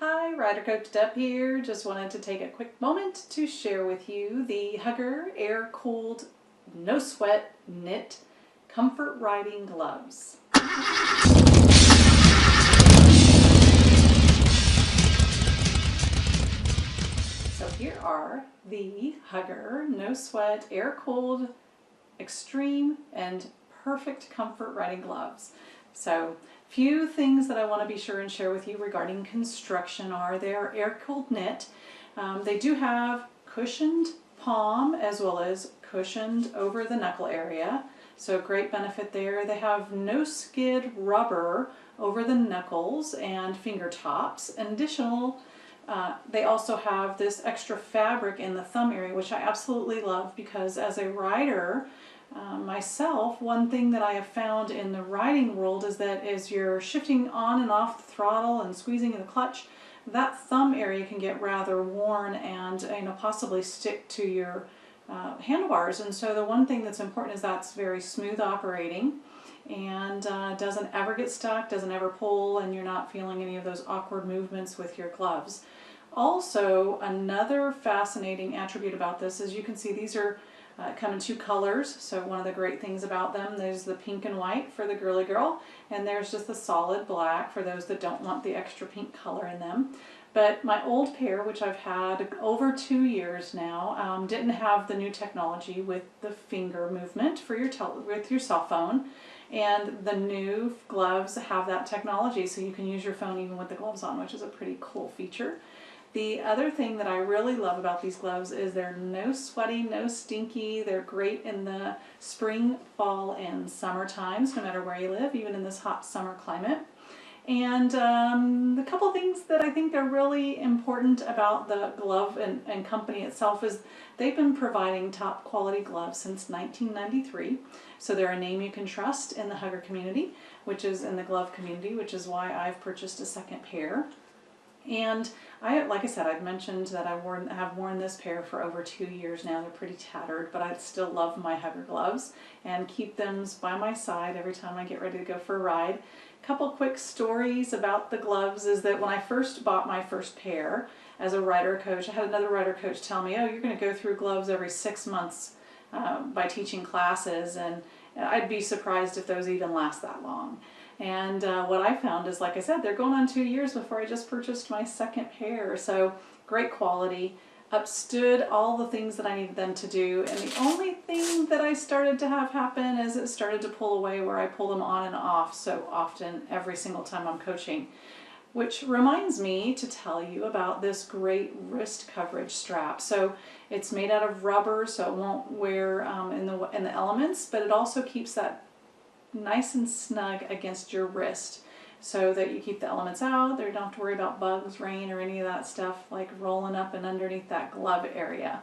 Hi, Rider Coach Deb here. Just wanted to take a quick moment to share with you the Hugger air-cooled, no sweat, knit, comfort riding gloves. So here are the Hugger no sweat, air-cooled, extreme, and perfect comfort riding gloves. So few things that I want to be sure and share with you regarding construction are they're air-cooled knit. They do have cushioned palm as well as cushioned over the knuckle area. So great benefit there. They have no skid rubber over the knuckles and fingertops. And they also have this extra fabric in the thumb area, which I absolutely love because as a rider, myself, one thing that I have found in the riding world is that as you're shifting on and off the throttle and squeezing in the clutch, that thumb area can get rather worn and possibly stick to your handlebars. And so the one thing that's important is that's very smooth operating and doesn't ever get stuck, doesn't ever pull, and you're not feeling any of those awkward movements with your gloves. Also, another fascinating attribute about this is you can see these are come in two colors. So one of the great things about them, there's the pink and white for the girly girl, and there's just the solid black for those that don't want the extra pink color in them. But my old pair, which I've had over 2 years now, didn't have the new technology with the finger movement for with your cell phone. And the new gloves have that technology, so you can use your phone even with the gloves on, which is a pretty cool feature. The other thing that I really love about these gloves is they're no sweaty, no stinky. They're great in the spring, fall, and summer times, no matter where you live, even in this hot summer climate. And the couple things that I think are really important about the glove and company itself is they've been providing top quality gloves since 1993. So they're a name you can trust in the Hugger community, which is in the glove community, which is why I've purchased a second pair. And like I said, I've mentioned that I have worn this pair for over 2 years now. They're pretty tattered, but I still love my Hugger gloves and keep them by my side every time I get ready to go for a ride. A couple quick stories about the gloves is that when I first bought my first pair as a rider coach, I had another rider coach tell me, oh, you're going to go through gloves every 6 months by teaching classes, and I'd be surprised if those even last that long. And what I found is, like I said, they're going on 2 years before I just purchased my second pair. So great quality, upstood all the things that I needed them to do. And the only thing that I started to have happen is it started to pull away where I pull them on and off so often every single time I'm coaching. Which reminds me to tell you about this great wrist coverage strap. So it's made out of rubber, so it won't wear in the elements, but it also keeps that nice and snug against your wrist so that you keep the elements out. There, you don't have to worry about bugs, rain, or any of that stuff like rolling up and underneath that glove area.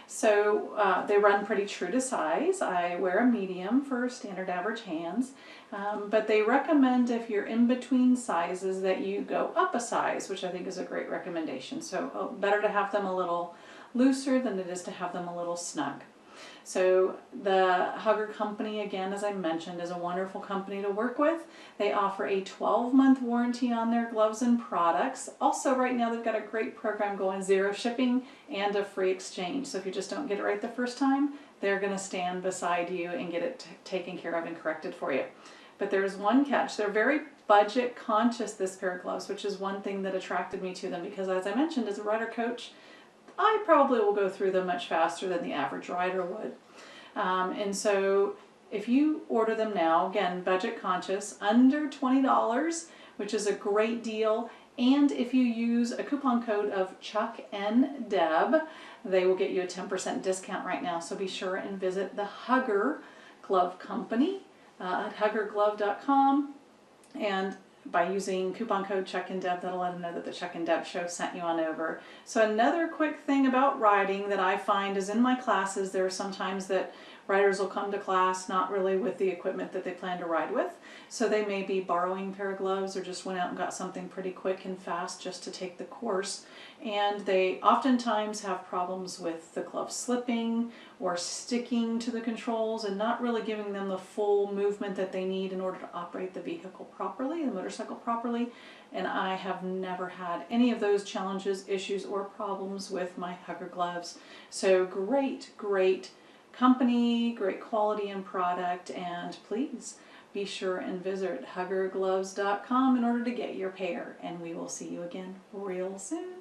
So they run pretty true to size. I wear a medium for standard average hands, but they recommend if you're in between sizes that you go up a size, which I think is a great recommendation. So better to have them a little looser than it is to have them a little snug. So the Hugger company, again, as I mentioned, is a wonderful company to work with. They offer a 12-month warranty on their gloves and products. Also, right now, they've got a great program going, 0 shipping and a free exchange. So if you just don't get it right the first time, they're going to stand beside you and get it taken care of and corrected for you. But there's one catch. They're very budget conscious, this pair of gloves, which is one thing that attracted me to them because, as I mentioned, as a rider coach, I probably will go through them much faster than the average rider would. And so if you order them now, again, budget conscious, under $20, which is a great deal, and if you use a coupon code of Chuck-n-Deb, they will get you a 10% discount right now. So be sure and visit the Hugger Glove Company at huggerglove.com, and by using coupon code Chuck-n-Deb, that'll let them know that the Chuck-n-Deb show sent you on over. So another quick thing about riding that I find is in my classes, there are some times that riders will come to class not really with the equipment that they plan to ride with, so they may be borrowing a pair of gloves or just went out and got something pretty quick and fast just to take the course, and they oftentimes have problems with the gloves slipping or sticking to the controls and not really giving them the full movement that they need in order to operate the vehicle properly, the motorcycle properly. And I have never had any of those challenges, issues, or problems with my Hugger gloves. So great company, great quality and product, and please be sure and visit huggergloves.com in order to get your pair. And we will see you again real soon.